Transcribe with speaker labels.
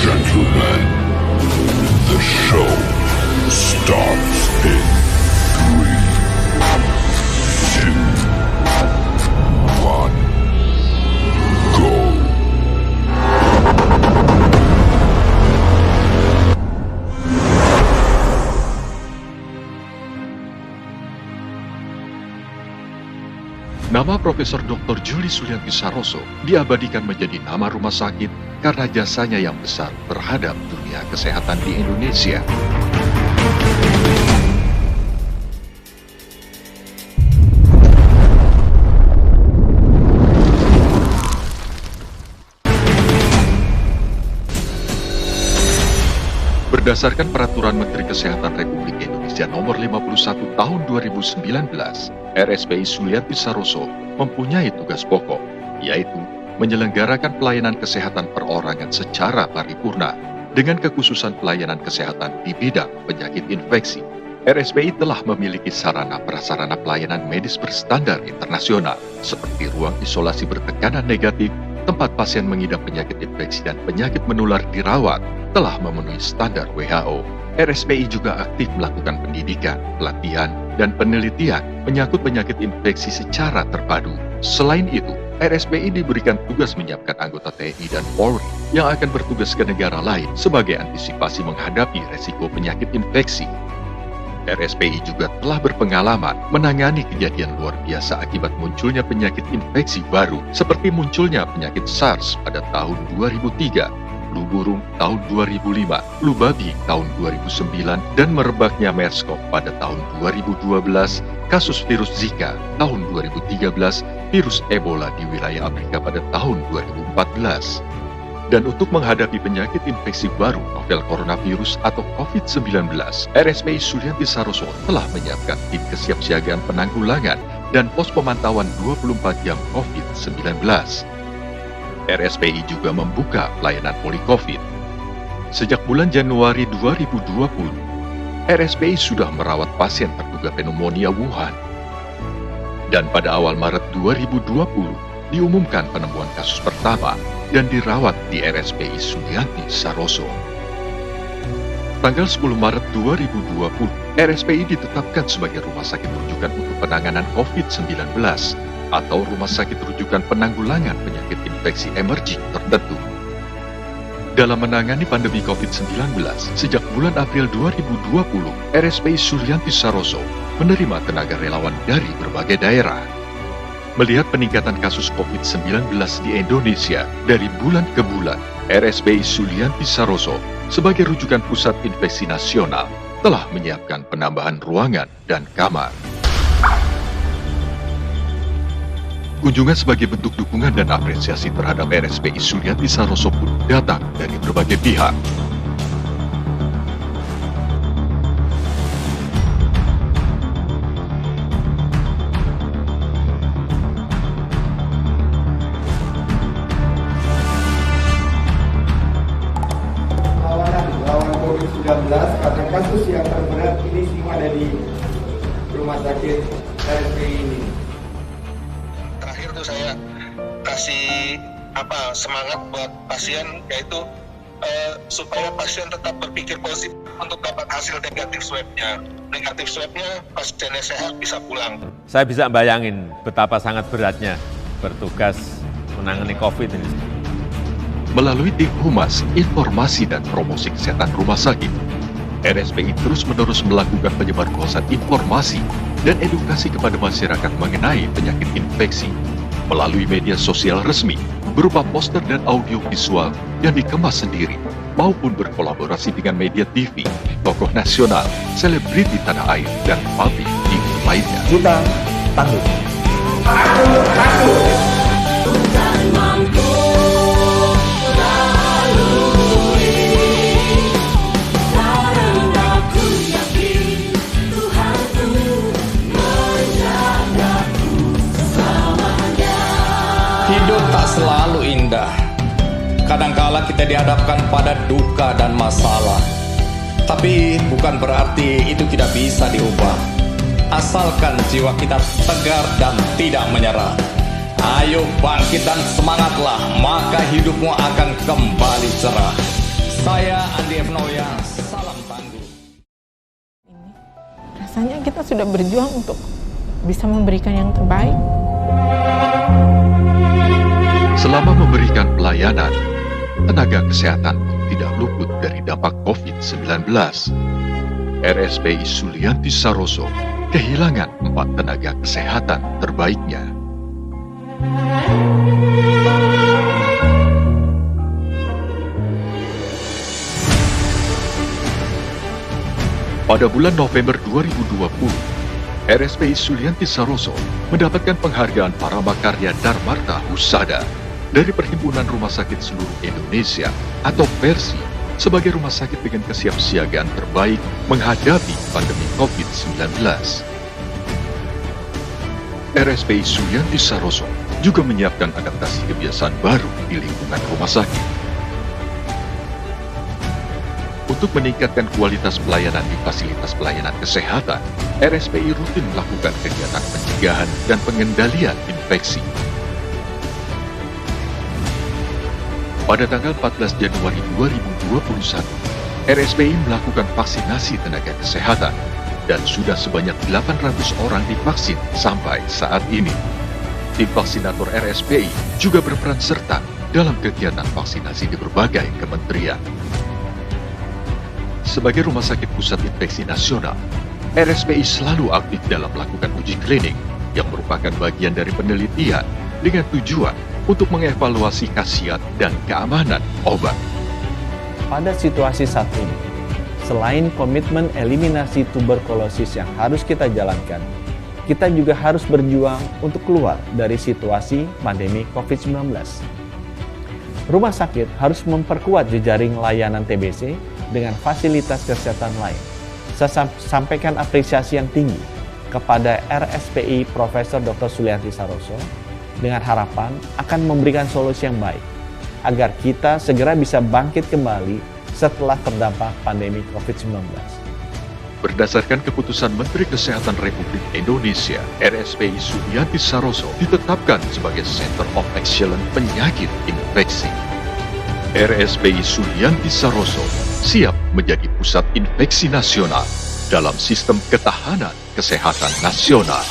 Speaker 1: Gentlemen, the show starts in 3, 2, 1, go!
Speaker 2: Nama Profesor Dr. Juli Sulianti Saroso diabadikan menjadi nama rumah sakit karena jasanya yang besar terhadap dunia kesehatan di Indonesia. Berdasarkan Peraturan Menteri Kesehatan Republik Indonesia Nomor 51 Tahun 2019, RSPI Sulianti Saroso mempunyai tugas pokok, yaitu menyelenggarakan pelayanan kesehatan perorangan secara paripurna dengan kekhususan pelayanan kesehatan di bidang penyakit infeksi. RSPI telah memiliki sarana prasarana pelayanan medis berstandar internasional seperti ruang isolasi bertekanan negatif, tempat pasien mengidap penyakit infeksi dan penyakit menular dirawat telah memenuhi standar WHO. RSPI juga aktif melakukan pendidikan, pelatihan, dan penelitian menyangkut penyakit infeksi secara terpadu. Selain itu, RSPI diberikan tugas menyiapkan anggota TNI dan Polri yang akan bertugas ke negara lain sebagai antisipasi menghadapi resiko penyakit infeksi. RSPI juga telah berpengalaman menangani kejadian luar biasa akibat munculnya penyakit infeksi baru seperti munculnya penyakit SARS pada tahun 2003, flu burung tahun 2005, flu babi tahun 2009, dan merebaknya MERS-CoV pada tahun 2012, kasus virus Zika tahun 2013, virus Ebola di wilayah Afrika pada tahun 2014. Dan untuk menghadapi penyakit infeksi baru novel coronavirus atau COVID-19, RSPI Sulianti Saroso telah menyiapkan tim kesiapsiagaan penanggulangan dan pos pemantauan 24 jam COVID-19. RSPI juga membuka pelayanan poli-COVID. Sejak bulan Januari 2020, RSPI sudah merawat pasien terduga pneumonia Wuhan. Dan pada awal Maret 2020, diumumkan penemuan kasus pertama dan dirawat di RSPI Sulianti Saroso. Tanggal 10 Maret 2020, RSPI ditetapkan sebagai Rumah Sakit Rujukan untuk Penanganan COVID-19 atau Rumah Sakit Rujukan Penanggulangan Penyakit Infeksi Emerging tertentu. Dalam menangani pandemi COVID-19, sejak bulan April 2020, RSPI Sulianti Saroso menerima tenaga relawan dari berbagai daerah. Melihat peningkatan kasus COVID-19 di Indonesia dari bulan ke bulan, RSPI Sulianti Saroso sebagai rujukan pusat infeksi nasional telah menyiapkan penambahan ruangan dan kamar. Kunjungan sebagai bentuk dukungan dan apresiasi terhadap RSPI Sulianti Saroso pun datang dari berbagai pihak.
Speaker 3: Lawan COVID-19 karena kasus yang terberat ini semua ada di rumah sakit RSPI ini.
Speaker 4: Saya kasih semangat buat pasien, yaitu supaya pasien tetap berpikir positif untuk dapat hasil negatif swabnya. Negatif swabnya pasiennya sehat bisa pulang.
Speaker 5: Saya bisa bayangin betapa sangat beratnya bertugas menangani COVID ini.
Speaker 2: Melalui tim Humas, Informasi dan Promosi Kesehatan Rumah Sakit, RSPI terus-menerus melakukan penyebarluasan informasi dan edukasi kepada masyarakat mengenai penyakit infeksi melalui media sosial resmi berupa poster dan audio visual yang dikemas sendiri maupun berkolaborasi dengan media TV, tokoh nasional, selebriti tanah air, dan public figure lainnya.
Speaker 3: Kita tangguh.
Speaker 6: Hidup tak selalu indah. Kadangkala kita dihadapkan pada duka dan masalah. Tapi bukan berarti itu tidak bisa diubah. Asalkan jiwa kita tegar dan tidak menyerah. Ayo bangkit dan semangatlah, maka hidupmu akan kembali cerah. Saya Andi F. Noya, salam tangguh.
Speaker 7: Rasanya kita sudah berjuang untuk bisa memberikan yang terbaik.
Speaker 2: Selama memberikan pelayanan, tenaga kesehatan tidak luput dari dampak COVID-19. RSPI Sulianti Saroso kehilangan 4 tenaga kesehatan terbaiknya. Pada bulan November 2020, RSPI Sulianti Saroso mendapatkan penghargaan para makarya Darmarta Husada dari Perhimpunan Rumah Sakit Seluruh Indonesia atau PERSI sebagai rumah sakit dengan kesiapsiagaan terbaik menghadapi pandemi COVID-19. RSPI Sulianti Saroso juga menyiapkan adaptasi kebiasaan baru di lingkungan rumah sakit. Untuk meningkatkan kualitas pelayanan di fasilitas pelayanan kesehatan, RSPI rutin melakukan kegiatan pencegahan dan pengendalian infeksi. Pada tanggal 14 Januari 2021, RSPI melakukan vaksinasi tenaga kesehatan dan sudah sebanyak 800 orang divaksin sampai saat ini. Tim vaksinator RSPI juga berperan serta dalam kegiatan vaksinasi di berbagai kementerian. Sebagai Rumah Sakit Pusat Infeksi Nasional, RSPI selalu aktif dalam melakukan uji klinik yang merupakan bagian dari penelitian dengan tujuan untuk mengevaluasi khasiat dan keamanan obat.
Speaker 8: Pada situasi saat ini, selain komitmen eliminasi tuberkulosis yang harus kita jalankan, kita juga harus berjuang untuk keluar dari situasi pandemi COVID-19. Rumah sakit harus memperkuat jejaring layanan TBC dengan fasilitas kesehatan lain. Saya sampaikan apresiasi yang tinggi kepada RSPI Profesor Dr. Sulianti Saroso dengan harapan akan memberikan solusi yang baik agar kita segera bisa bangkit kembali setelah terdampak pandemi COVID-19.
Speaker 2: Berdasarkan keputusan Menteri Kesehatan Republik Indonesia, RSPI Sulianti Saroso ditetapkan sebagai Center of Excellence penyakit infeksi. RSPI Sulianti Saroso siap menjadi pusat infeksi nasional dalam sistem ketahanan kesehatan nasional.